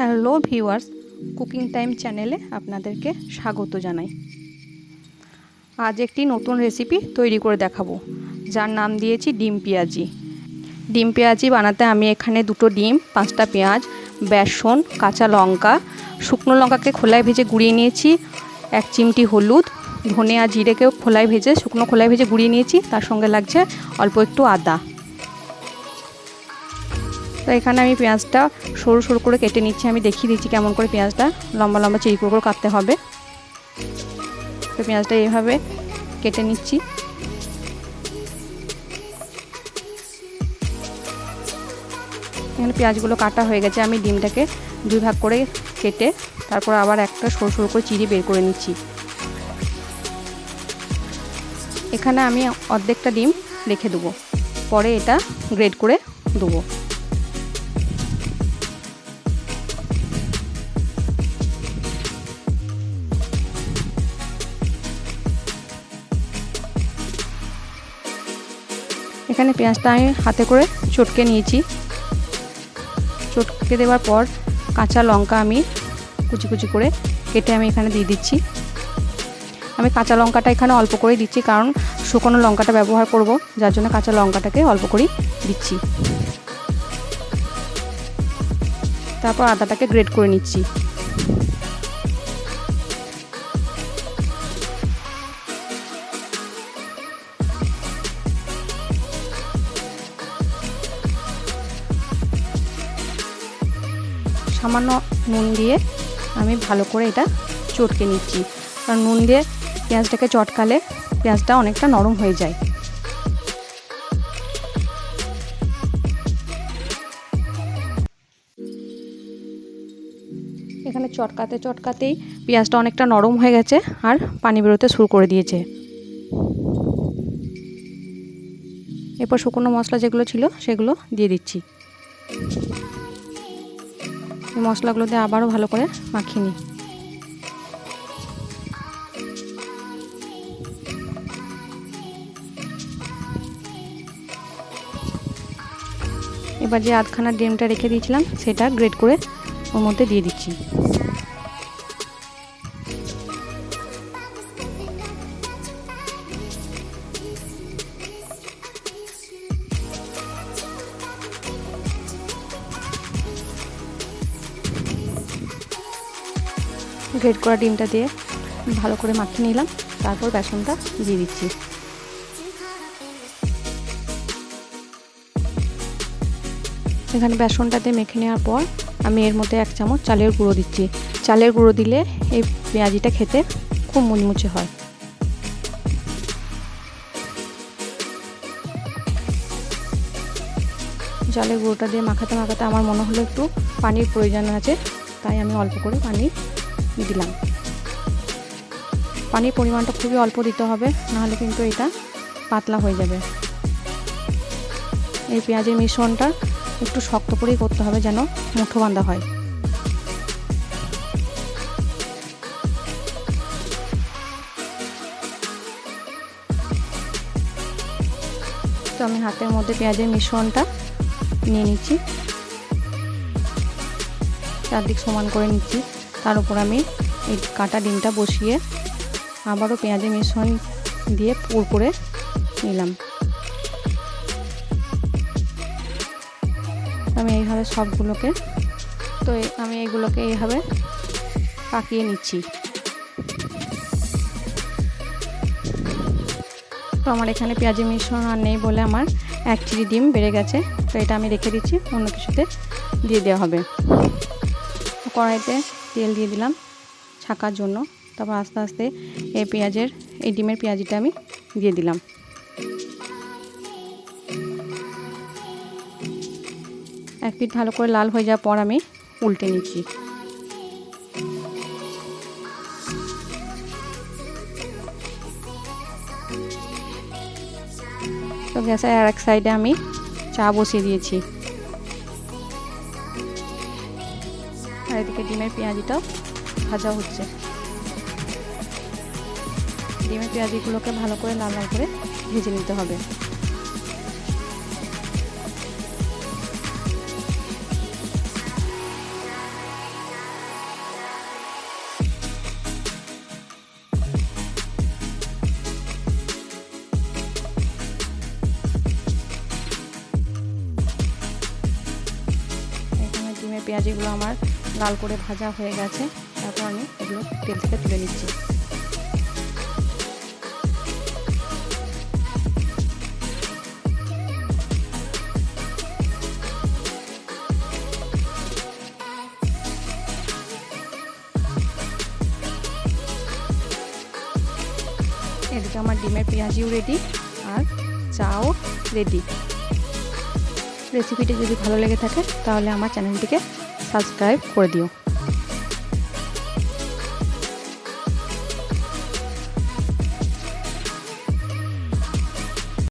Hello viewers, cooking time চ্যানেলে আপনাদেরকে স্বাগত জানাই। আজ একটি নতুন রেসিপি তৈরি করে দেখাবো, যার নাম দিয়েছি ডিম পেঁয়াজি। ডিম পেঁয়াজি বানাতে আমি এখানে 2টো ডিম, 5টা পেঁয়াজ, বেসন, কাঁচা লঙ্কা, শুকনো লঙ্কাকে খোলায় ভেজে গুঁড়িয়ে নিয়েছি, 1 চিমটি হলুদ, ধনে আর জিরেকেও শুকনো খোলায় ভেজে গুঁড়িয়ে নিয়েছি। তার সঙ্গে লাগছে অল্প একটু আদা। তো এখানে আমি পেঁয়াজটা সরু সরু করে কেটে নিচ্ছি। আমি দেখিয়ে দিচ্ছি কেমন করে পেঁয়াজটা লম্বা লম্বা চিড়ি করে কাটতে হবে। তো পেঁয়াজটা এইভাবে কেটে নিচ্ছি। এখানে পেঁয়াজগুলো কাটা হয়ে গেছে। আমি ডিমটাকে 2 ভাগ করে কেটে তারপর আবার একটা সরু সরু করে চিড়ি বের করে নিচ্ছি। এখানে আমি অর্ধেকটা ডিম রেখে দেবো, পরে এটা গ্রেড করে দেবো। এখানে পেঁয়াজটা আমি হাতে করে চটকে নিয়েছি। চটকে দেওয়ার পর কাঁচা লঙ্কা আমি কুচি কুচি করে কেটে আমি এখানে দিয়ে দিচ্ছি। আমি কাঁচা লঙ্কাটা এখানে অল্প করেই দিচ্ছি, কারণ শুকনো লঙ্কাটা ব্যবহার করব, যার জন্য কাঁচা লঙ্কাটাকে অল্প করেই দিচ্ছি। তারপর আদাটাকে গ্রেড করে নিচ্ছি। সামান্য নুন দিয়ে আমি ভালো করে এটা চটকে নিচ্ছি, কারণ নুন দিয়ে পেঁয়াজটাকে চটকালে পেঁয়াজটা অনেকটা নরম হয়ে যায়। এখানে চটকাতেই পেঁয়াজটা অনেকটা নরম হয়ে গেছে আর পানি বেরোতে শুরু করে দিয়েছে। এরপর শুকনো মশলা যেগুলো ছিল সেগুলো দিয়ে দিচ্ছি। এই মশলাগুলো দিয়ে আবারও ভালো করে মাখিয়ে নিই। এবার যে আধখানা ডিমটা রেখে দিয়েছিলাম সেটা গ্রেট করে ওর মধ্যে দিয়ে দিচ্ছি। গ্রেট করা ডিমটা দিয়ে ভালো করে মাখিয়ে নিলাম। তারপর বেসনটা দিয়ে দিচ্ছি। এখানে বেসনটা দিয়ে মেখে নেওয়ার পর আমি এর মধ্যে 1 চামচ চালের গুঁড়ো দিচ্ছি। চালের গুঁড়ো দিলে এই পেঁয়াজিটা খেতে খুব মুচমুচে হয়। চালের গুঁড়োটা দিয়ে মাখাতে মাখাতে আমার মনে হলো একটু পানির প্রয়োজন আছে, তাই আমি অল্প করে পানি দিলাম। পানির পরিমাণটা খুবই অল্প দিতে হবে, নাহলে কিন্তু এটা পাতলা হয়ে যাবে। এই পেঁয়াজের মিশ্রণটা একটু শক্ত করেই করতে হবে, যেন মুঠো বাঁধা হয়। তো আমি হাতের মধ্যে পেঁয়াজের মিশ্রণটা নিয়ে নিচ্ছি, চারদিক সমান করে নিচ্ছি। তার উপর আমি এই কাটা ডিমটা বসিয়ে আবারও পেঁয়াজের মিশ্রণ দিয়ে পুর করে নিলাম। আমি এইভাবে সবগুলোকে এইভাবে পাকিয়ে নিচ্ছি। তো আমার এখানে পেঁয়াজের মিশ্রণ আর নেই বলে আমার 1 চিড়ি ডিম বেড়ে গেছে। তো এটা আমি রেখে দিচ্ছি, অন্য কিছুতে দিয়ে দেওয়া হবে। কড়াইতে তেল দিয়ে দিলাম ছাকার জন্য। তারপর আস্তে আস্তে এই ডিমের পেঁয়াজিটা আমি দিয়ে দিলাম। এক পিঠ ভালো করে লাল হয়ে যাওয়ার পর আমি উল্টে নিচ্ছি। তো গ্যাসের আর এক সাইডে আমি চা বসিয়ে দিয়েছি, আর এদিকে ডিমের পেঁয়াজিটাও ভাজা হচ্ছে। ডিমের পেঁয়াজিগুলোকে ভালো করে লাল লাল করে ভেজে নিতে হবে। পেঁয়াজিগুলো আমার লাল করে ভাজা হয়ে গেছে। তারপর আমি এগুলো তেল থেকে তুলে নিচ্ছি। এদিকে আমার ডিমের পেঁয়াজিও রেডি আর চাও রেডি। রেসিপিটি যদি ভালো লেগে থাকে তাহলে আমার চ্যানেলটিকে সাবস্ক্রাইব করে দিও।